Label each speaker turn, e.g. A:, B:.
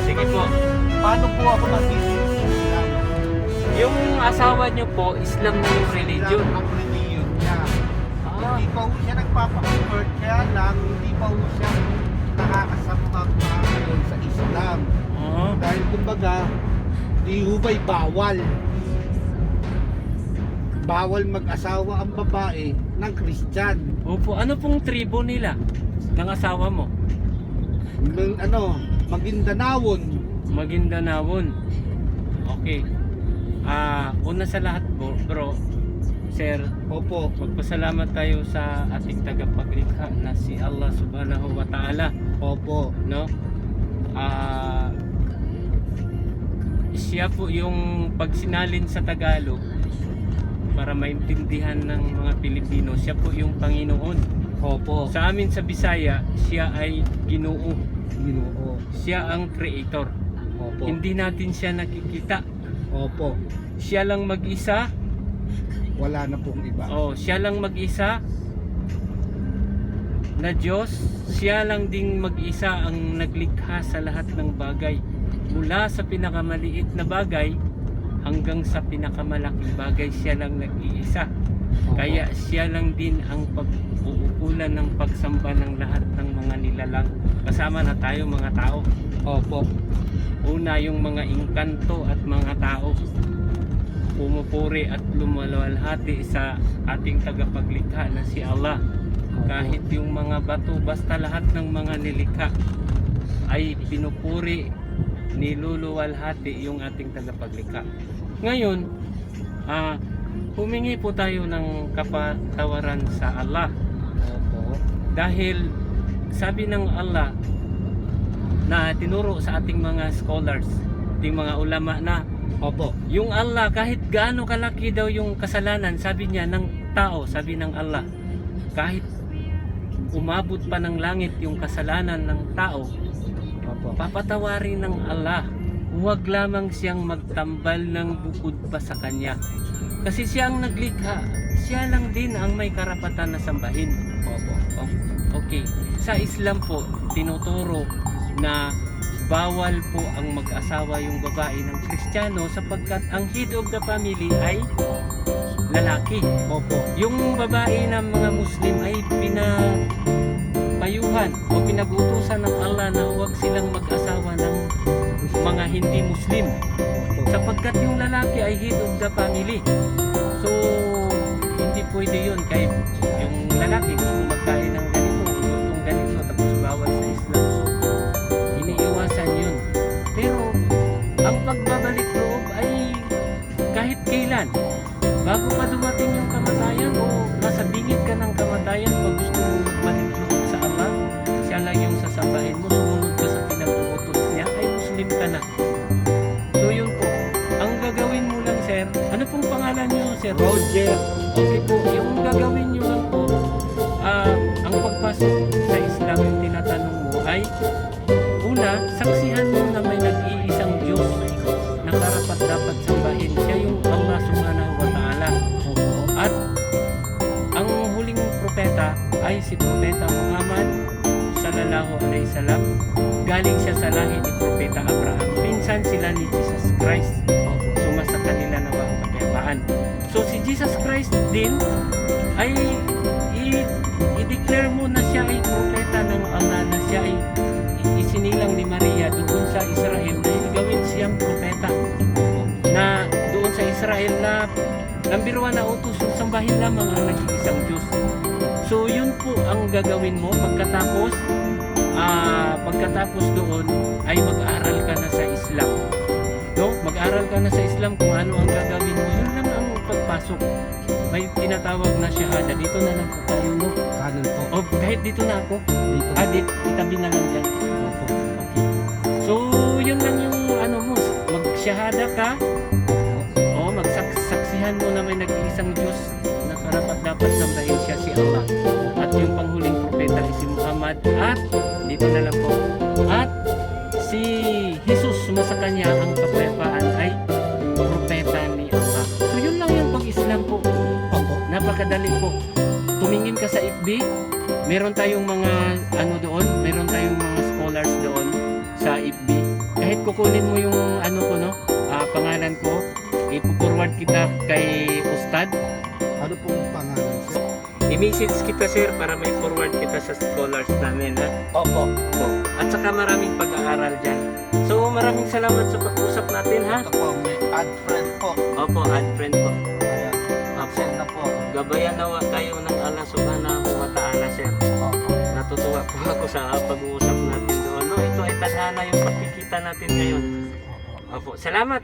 A: Sige po.
B: Paano po ako magiging Islam?
A: Yung asawa niyo po, Islam na yung religion.
B: Islam ang religion niya.
A: Ah,
B: Hindi pa ho siya nagpapa-convert, kaya lang hindi pa ho siya nakakasambag ngayon sa Islam.
A: oo.
B: Dahil kumbaga, di ho ba'y bawal. Bawal mag-asawa ang babae ng Christian.
A: Opo, ano pong tribo nila ng asawa mo?
B: Maguindanawon.
A: Maguindanawon. Okay. Una sa lahat po, bro, sir,
B: Opo.
A: magpasalamat tayo sa ating tagapaglikha na si Allah Subhanahu wa Ta'ala,
B: Opo.
A: no? Siya po yung pagsinalin sa Tagalog para maintindihan ng mga Pilipino, siya po yung Panginoon.
B: Opo.
A: Sa amin sa Bisaya, siya ay Ginoo.
B: Ginoo.
A: Siya ang creator.
B: Opo.
A: Hindi natin siya nakikita.
B: Opo.
A: Siya lang mag-isa.
B: Wala na pong iba.
A: Siya lang mag-isa na Diyos. Siya lang ding mag-isa ang naglikha sa lahat ng bagay. Mula sa pinakamaliit na bagay hanggang sa pinakamalaking bagay, siya lang nag-iisa.
B: Opo.
A: Kaya siya lang din ang pag-uukulan ng pagsamba ng lahat ng mga nilalang. Kasama na tayo mga tao.
B: Opo.
A: Una yung mga engkanto at mga tao. Pumupuri at lumalwalhati sa ating tagapaglikha na si Allah.
B: Opo.
A: Kahit yung mga bato, basta lahat ng mga nilikha ay pinupuri, niluluwalhati yung ating tagapaglikha. Ngayon, humingi po tayo ng kapatawaran sa Allah.
B: Opo.
A: Dahil sabi ng Allah na tinuro sa ating mga scholars, ating mga ulama na
B: Opo.
A: yung Allah, kahit gaano kalaki daw yung kasalanan, sabi niya ng tao, sabi ng Allah, kahit umabot pa ng langit yung kasalanan ng tao,
B: Opo.
A: papatawarin ng Allah. Huwag lamang siyang magtambal ng bukod pa sa kanya. Kasi siya ang naglikha, siya lang din ang may karapatan na sambahin.
B: Opo.
A: Okay, sa Islam po, tinuturo na bawal po ang mag-asawa yung babae ng Kristiyano sapagkat ang head of the family ay lalaki.
B: Opo.
A: Yung babae ng mga Muslim ay pinapayuhan o pinag-utusan ng Allah na huwag silang mag-asawa ng mga hindi Muslim sapagkat yung lalaki ay head of the family. So, hindi pwede yun kahit yung lalaki gusto magkain ng ganito, gustong ganito, tapos bawal sa Islam. So, iniiwasan yun. Pero, ang pagbabalik loob ay kahit kailan. Bago pa dumating yung kamatayan o nasa bingit ka ng kamatayan, pag gusto mo balik loob sa Allah, siya lang yung sasabahin mo, sumunod ka sa pinag-uutos niya, ay Muslim ka na. So yun po, ang gagawin mo lang sir, ano pong pangalan niyo sir?
B: Roger.
A: Okay po, yung gagawin niyo lang po, ang pagpasok sa Islam yung tinatanong mo ay, una, saksihan mo na may nag-iisang Diyos na karapat dapat sambahin. Siya yung Allah Subhanahu wa Ta'ala.
B: Opo.
A: At ang huling propeta ay si Propeta Muhammad sallallahu alaihi wasallam. Galing siya sa lahi ni Propeta Abraham. Pinsan sila ni Jesus Christ. Sumasa kanila na ang kapayapaan. So si Jesus Christ din ay i-declare mo na siya ay propeta ng Allah, na siya ay isinilang ni Maria doon sa Israel na gawin siyang propeta, na doon sa Israel na number 1 na utos yung sambahin lamang ang nag-iisang Diyos. So yun po ang gagawin mo pagkatapos doon ay mag-aral ka na sa Islam. No? Mag-aral ka na sa Islam kung ano ang gagawin mo. Yun lang ang pagpasok. May tinatawag na shahada. Dito na lang po tayo, no?
B: Kanan po.
A: O kahit dito na ako.
B: Dito.
A: Itabi na lang dyan.
B: Opo.
A: Okay. So yun lang yung ano mo. Mag-shahada ka. O magsaksihan mo na may nag-iisang Diyos na karapat dapat sambahin siya si Allah. At yung panghuling propeta ay si Muhammad. At dito na lang po. At si Jesus sa kanya ang kapayapaan ay propeta ni Allah. So yun lang yung pag-Islam po.
B: Opo.
A: Napakadali po. Tumingin ka sa FB, meron tayong mga ano doon, meron tayong mga scholars doon sa FB. kukunin mo yung ano ko, no? Pangalan ko. Ipo-forward kita kay Ustad.
B: Ano pong pangalan, sir?
A: I-message kita, sir, para may forward kita sa scholars namin, ha?
B: Opo.
A: At saka maraming pag-aaral dyan. So, maraming salamat sa pag-usap natin, ha?
B: Ito po, may add friend po.
A: Opo, add friend po.
B: Ayan. Send na po.
A: Gabayan nawa kayo ng Allah subhanahu wa ta'ala, sir.
B: Opo.
A: Natutuwa po ako sa pag-uusap natin doon. No, ito ay tadhana yung pagkikita natin ngayon. Opo, salamat, ha?